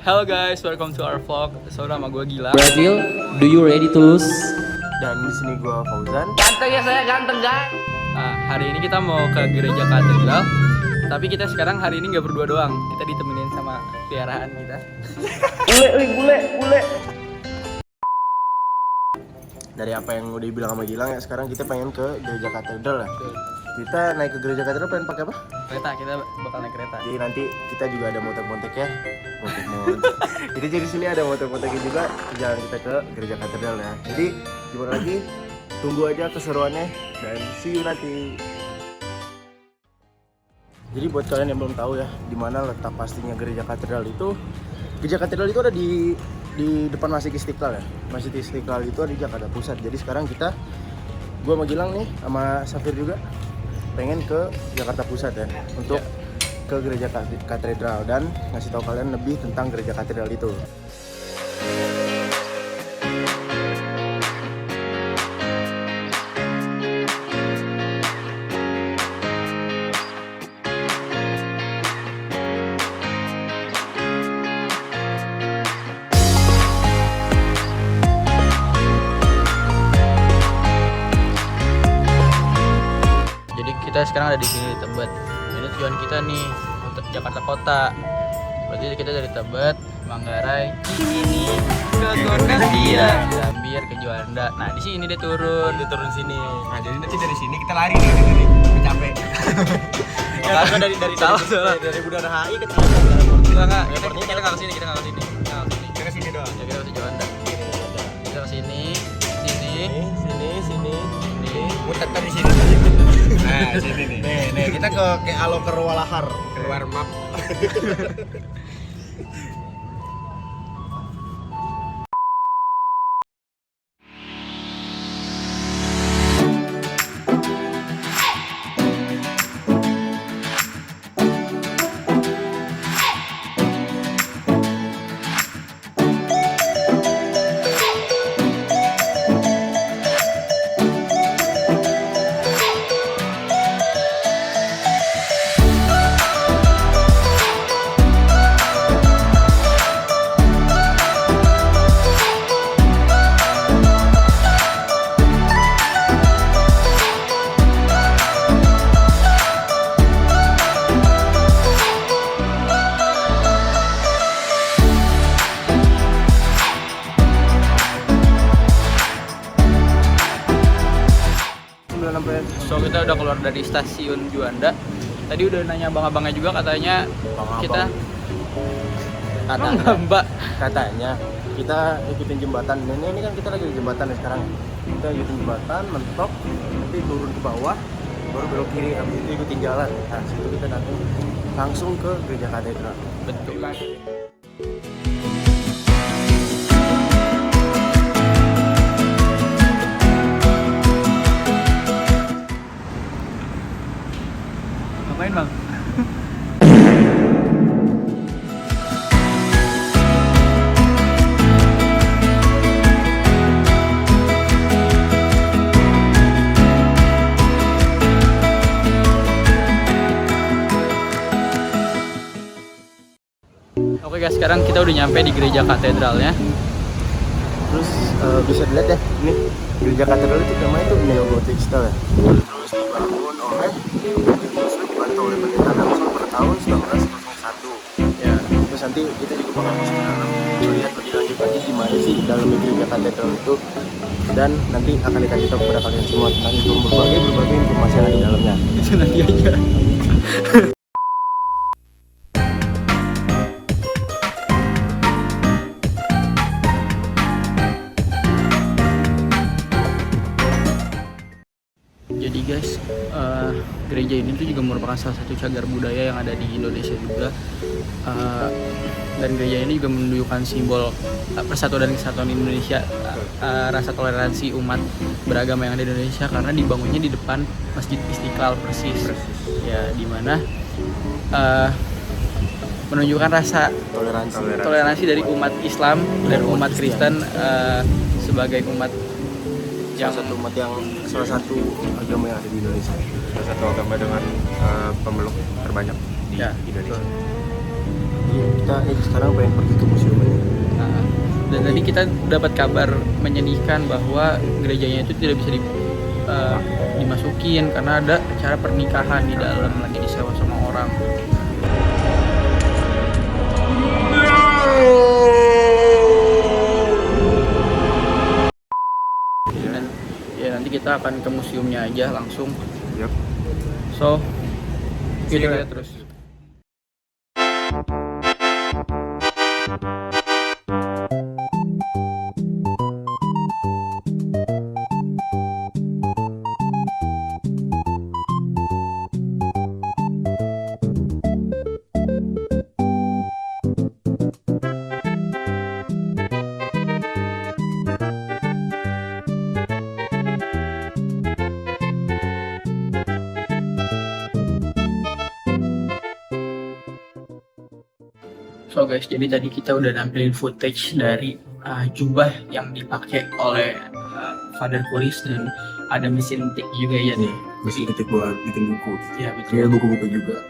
Hello guys, welcome to our vlog. So nama gue Gila. Brazil, do you ready to lose? Dan di sini gua Fauzan. Ganteng ya saya, ganteng guys. Nah, hari ini kita mau ke gereja katedral. Tapi kita sekarang hari ini nggak berdua doang. Kita ditemenin sama piaraan kita. Bule. Dari apa yang udah dibilang sama Gilang ya, sekarang kita pengen ke gereja katedral ya. Kita naik ke gereja katedral pengen pakai apa? Kereta, kita bakal naik kereta. Jadi nanti kita juga ada motor-motek ya. Motor. Jadi di sini ada motor-moteknya juga jalan kita ke gereja katedral ya. Jadi gimana lagi? Tunggu aja keseruannya dan see you nanti. Jadi buat kalian yang belum tahu ya, di mana letak pastinya gereja katedral itu. Gereja katedral itu ada di depan Masjid Istiqlal ya. Masjid Istiqlal itu ada di Jakarta Pusat. Jadi sekarang gua sama Gilang nih sama Safir juga pengen ke Jakarta Pusat ya untuk ke gereja katedral dan ngasih tahu kalian lebih tentang gereja katedral itu. Kita sekarang ada di sini di Tebet. Ini tujuan kita nih untuk Jakarta Kota. Berarti kita dari Tebet, Manggarai, Cikini, ke Gondangdia, Gambir, ke Juanda. Nah di sini dia turun sini. Nah jadi nanti dari sini kita lari nih, capek. Kalau dari Bundaran HI ke kita nggak ke sini, kita ke sini doang. Ya kita ke Juanda. Kita ke sini, sini. Muter di sini. Nah, sini nih. Nih, kita ke Aloker Walahar, keluar map. So kita udah keluar dari stasiun Juanda. Tadi udah nanya abang-abangnya juga, katanya kita Mbak Katanya kita ikutin jembatan. Ini kan kita lagi di jembatan ya sekarang. Kita ikutin jembatan, mentok, nanti turun ke bawah, baru belok kiri, habis itu ikutin jalan. Nah, situ kita nanti langsung ke gereja katedral. betul. Ngapain bang? Oke guys, sekarang kita udah nyampe di gereja katedralnya. Terus bisa dilihat ya, ini gereja katedral itu namanya tuh Neo Gothic style ya. Terus dibangun oleh Muslim dibantu oleh pendeta Damson pada tahun 1901. Ya, terus nanti kita juga bakal masuk ke dalam, lihat lebih lanjut lagi gimana sih dalam gereja katedral itu, dan nanti akan dikasih tahu kepada kalian semua tentang berbagai informasi yang ada di dalamnya. Itu nanti aja. Jadi guys, gereja ini tuh juga merupakan salah satu cagar budaya yang ada di Indonesia juga. Dan gereja ini juga menunjukkan simbol persatuan dan kesatuan Indonesia, rasa toleransi umat beragama yang ada di Indonesia, karena dibangunnya di depan Masjid Istiqlal persis. Ya, dimana menunjukkan rasa toleransi dari umat Islam dan umat Kristen sebagai umat salah satu agama yang ada di Indonesia. Salah satu agama dengan pemeluk terbanyak di Indonesia. Betul. Iya, kita sekarang pengen pergi ke museum ini. Nah, dan tadi kita dapat kabar menyedihkan bahwa gerejanya itu tidak bisa dimasukin karena ada acara pernikahan di dalam lagi disewa sama orang. Dan ya nanti kita akan ke museumnya aja langsung. Yap. So, kita lihat terus. So guys, jadi tadi kita udah nampilin footage dari jubah yang dipakai oleh Father Kuris dan ada mesin tik juga ya nih. Mesin ketik buat bikin buku. Ya Iya, betul. buku-buku juga.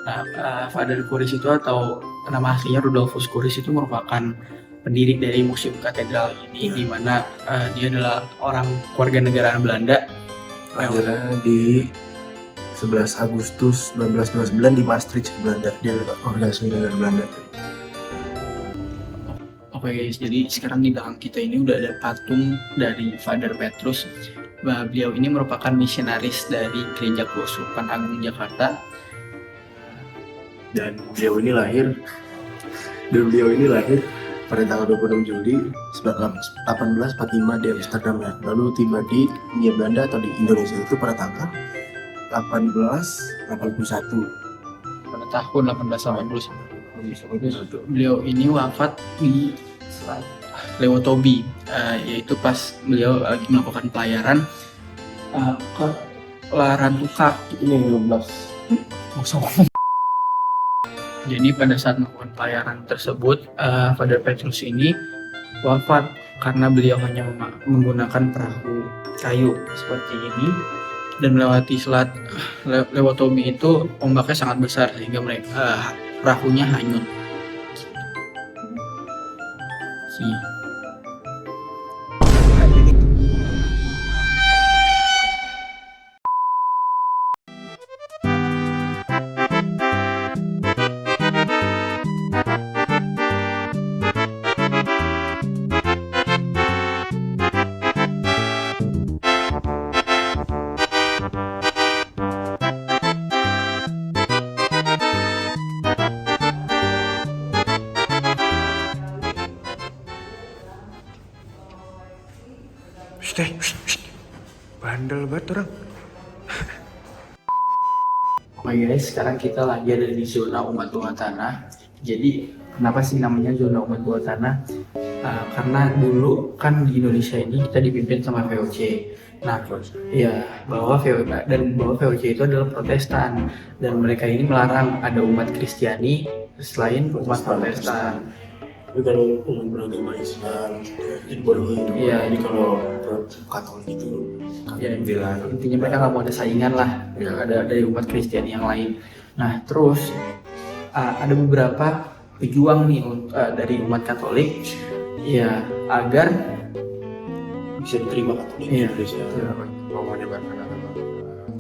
Nah, Father Kuris itu atau nama aslinya Rudolfus Kuris itu merupakan pendiri dari Museum Katedral ini, di mana dia adalah orang keluarga negaraan Belanda. Akhirnya di 11 Agustus 1929 di Maastricht, Belanda. Dia adalah organisasi negara Belanda. Oke guys, jadi sekarang di belakang kita ini udah ada patung dari Father Petrus. Beliau ini merupakan misionaris dari Gereja Keuskupan Agung Jakarta. Dan beliau ini lahir pada tanggal 26 Juli 1845 di Amsterdam ya. Lalu tiba di Hindia Belanda atau di Indonesia itu pada tanggal 1881. Pada tahun 1881. Beliau ini wafat di Lewotobi, yaitu pas beliau lagi melakukan pelayaran ke Larantuka. Ini yang 12. Jadi pada saat melakukan pelayaran tersebut, Father Petrus ini wafat karena beliau hanya menggunakan perahu kayu seperti ini dan melewati selat Lewotobi itu ombaknya sangat besar sehingga mereka perahunya hanyut. Bandel banget orang. Oke guys, sekarang kita lagi ada di zona umat bawah tanah. Jadi kenapa sih namanya zona umat bawah tanah? Karena dulu kan di Indonesia ini kita dipimpin sama VOC. Nah, ya bahwa VOC itu adalah Protestan dan mereka ini melarang ada umat Kristiani selain umat Protestan. Tapi kalau umat beragama Islam jadi boleh gitu. Iya. Jadi kalau Katolik itu Ya, intinya mereka nggak mau ada saingan lah ada dari umat Kristiani yang lain. Nah terus ada beberapa pejuang nih dari umat Katolik ya agar bisa diterima Katolik di Iya. Indonesia. Mau menyebarkan agama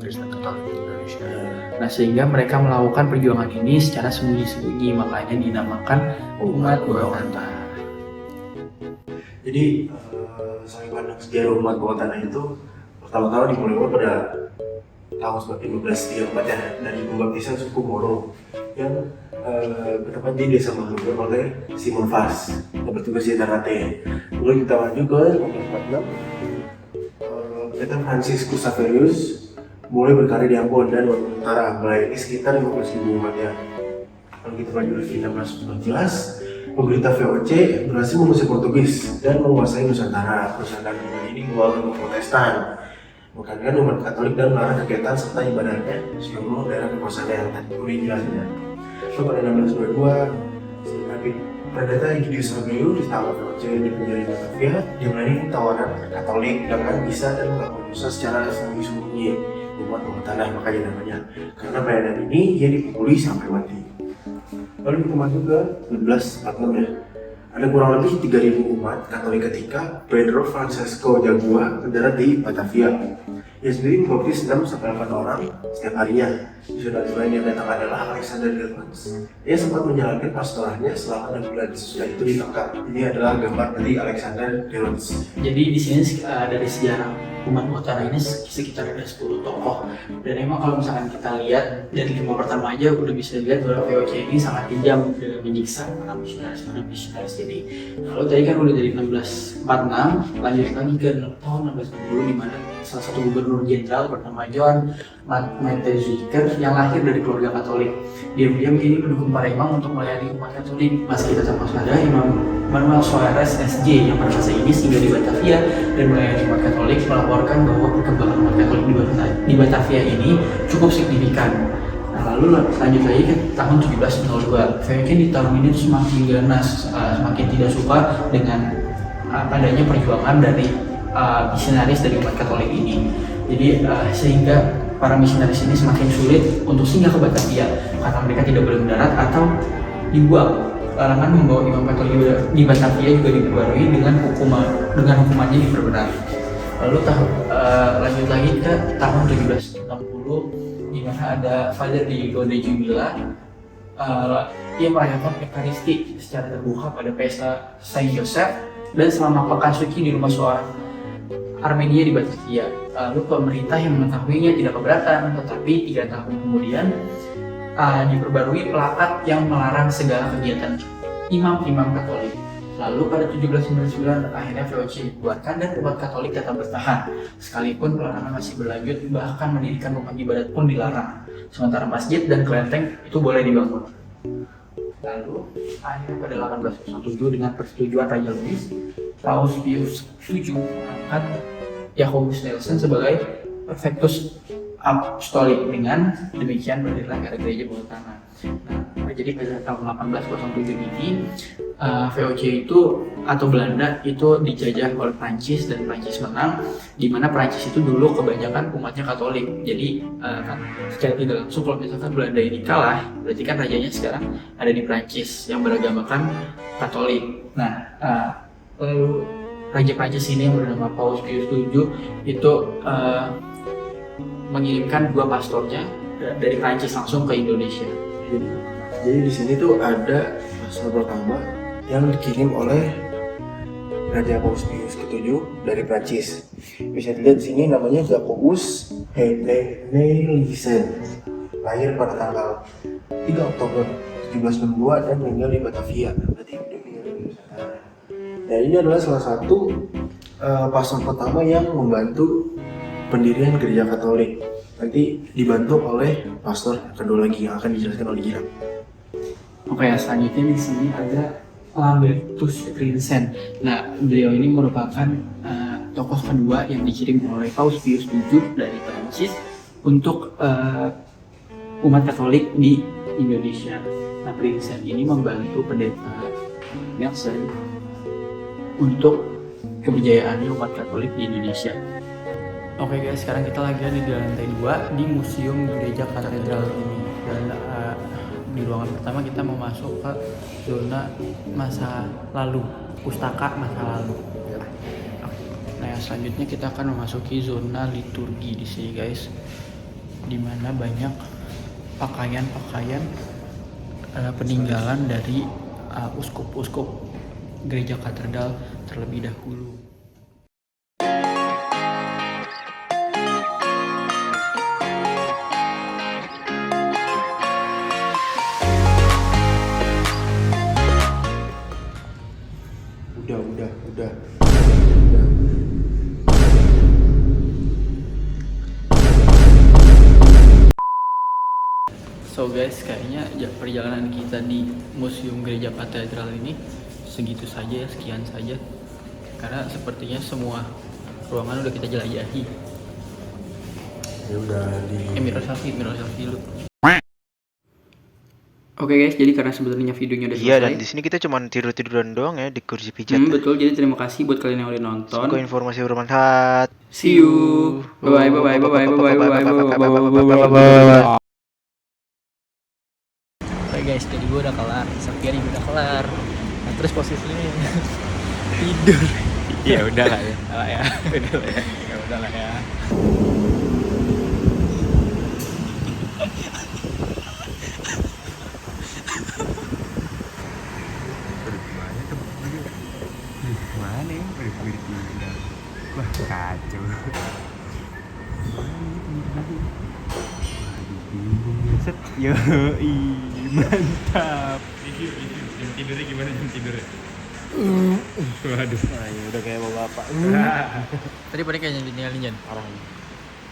Kristen Katolik di Indonesia. nah sehingga mereka melakukan perjuangan ini secara sembunyi-sembunyi, makanya dinamakan umat bawah tanah. Jadi saya pandang sejarah umat bawah tanah itu pertama-tama dimulai pada tahun 1534 ya dari pembaptisan suku Moro yang bertempat di desa Mahluk oleh Simon Vaz yang bertugas di Ternate. Kemudian kita maju ke 1946, Peter Franciscus Xaverius mulai berkarya di Ambon dan Maluku Utara. Melayani sekitar 15.000 umatnya. Lalu kita maju lagi 1619, pemerintah VOC berhasil mengusir Portugis dan menguasai Nusantara. Nusantara ini mengawal Protestan, bukankan umat Katolik dan melarang kegiatan serta ibadahnya seluruh daerah kekuasaannya yang tadi udah jelasnya. So pada 1622, pendeta Egidius Rabiu ditangkap VOC di penjara di Batavia. Dia melayani tawanan Katolik dengan bisa dan melakukan usaha secara sembunyi-sembunyi umat bawah tanah, makanya namanya. Karena pelayanan ini dia dipukuli sampai mati. Lalu kita masuk ke 1946 ya. Ada kurang lebih 3.000 umat Katolik ketika Pedro Francesco Jagua mendarat di Batavia. Ia sendiri membaptis 6-8 orang setiap harinya. Saudara lain yang datang adalah Alexander Germans. Ia sempat menjalankan pastoralnya selama 6 bulan. Sesudah itu ditangkap. Ini adalah gambar dari Alexander Germans. Jadi di sini dari sejarah umat Utara ini sekitar ada 10 tokoh. Dan emang kalau misalkan kita lihat dari 5 pertama aja udah bisa dilihat bahwa VOC ini sangat kejam dalam menyiksa para misionaris ini. Lalu tadi kan udah dari 1646 lanjut lagi ke tahun 1660 di mana salah satu gubernur jenderal bernama John Montezuker yang lahir dari keluarga Katolik. Diam-diam ini mendukung para imam untuk melayani umat Katolik. Meski tetap waspada, Imam Manuel Soares SJ yang pada masa ini singgah di Batavia dan melayani umat Katolik melaporkan bahwa perkembangan umat Katolik di Batavia ini cukup signifikan. Nah, lalu lanjut lagi ke tahun 1702. VOC di tahun ini semakin ganas, semakin tidak suka dengan adanya perjuangan dari misionaris dari umat Katolik ini. Jadi sehingga para misionaris ini semakin sulit untuk singgah ke Batavia karena mereka tidak boleh mendarat atau dibuang. Larangan membawa imam Katolik di Batavia juga diperbarui dengan hukumannya diperberat. Lalu lanjut lagi ke tahun 1760 di mana ada Father Diego de Jubila. Ia merayakan Ekaristi secara terbuka pada pesta Saint Joseph dan selama pekan suci di rumah Soa Armenia di Batavia. Lalu pemerintah yang mengetahuinya tidak keberatan, tetapi 3 tahun kemudian diperbarui plakat yang melarang segala kegiatan imam-imam Katolik. Lalu pada 1799 akhirnya VOC dibuatkan dan umat Katolik tetap bertahan. Sekalipun pelarangan masih berlanjut, bahkan mendirikan rumah ibadat pun dilarang. Sementara masjid dan kelenteng itu boleh dibangun. Lalu akhirnya pada 1807 dengan persetujuan Raja Louis, Paus Pius VII mengangkat Jacobus Nelson sebagai Prefectus Apostolik. Dengan demikian berdirilah era gereja bawah tanah. Nah, jadi pada tahun 1807 ini VOC itu atau Belanda itu dijajah oleh Prancis dan Prancis menang, di mana Prancis itu dulu kebanyakan umatnya Katolik. Jadi kan secara tidak langsung kalau misalkan Belanda ini kalah, berarti kan rajanya sekarang ada di Prancis yang beragamakan Katolik. Nah, lalu Raja Prancis ini yang bernama Paus Pius VII itu mengirimkan 2 pastornya dari Prancis langsung ke Indonesia. Jadi di sini tuh ada pastor pertama yang dikirim oleh Raja Paus Pius ke-7 dari Prancis. Bisa dilihat di sini namanya Jacobus Nelson. Lahir pada tanggal 3 Oktober 1762 dan meninggal di Batavia. Berarti dia meninggal di Nusantara. Nah, ini adalah salah satu pastor pertama yang membantu pendirian gereja Katolik. Nanti dibantu oleh pastor kedua lagi yang akan dijelaskan oleh Gilang. Oke, selanjutnya di sini ada Lambertus Vincent. Nah, beliau ini merupakan tokoh kedua yang dikirim oleh Paus Pius VII dari Prancis untuk umat Katolik di Indonesia. Nah, Vincent ini membantu pendeta Nelson untuk keberjayaannya umat Katolik di Indonesia. Oke guys, sekarang kita lagi ada di lantai 2 di Museum Gereja Katedral ini. Dan di ruangan pertama kita mau masuk ke zona masa lalu, pustaka masa lalu. Nah, selanjutnya kita akan memasuki zona liturgi di sini guys, dimana banyak pakaian-pakaian peninggalan dari uskup-uskup Gereja Katedral terlebih dahulu. Udah. So guys, kayaknya perjalanan kita di Museum Gereja Katedral ini segitu saja ya, sekian saja. Karena sepertinya semua ruangan udah kita jelajahi. Ya udah di Mirror selfie dulu. Oke guys, jadi karena sebenarnya videonya udah selesai. Iya, dan di sini kita cuma tidur-tiduran doang ya di kursi pijat. Betul, jadi terima kasih buat kalian yang udah nonton. Semoga informasi bermanfaat. See you. Bye bye. guys, jadi gue udah kelar, Safian juga udah kelar. Nah, terus posisinya tidur. Ya udah lah ya. Udah lah ya. Udah lah ya. Ya udah lah ya. Mana ya? Berpindah. Wah kacau. Set, yoi, mantap. Review, jam tidurnya gimana jam tidurnya? Waduh. Nah, ya udah kayak bapak. Tadi pada kayaknya ditinggalin Jan. Parah.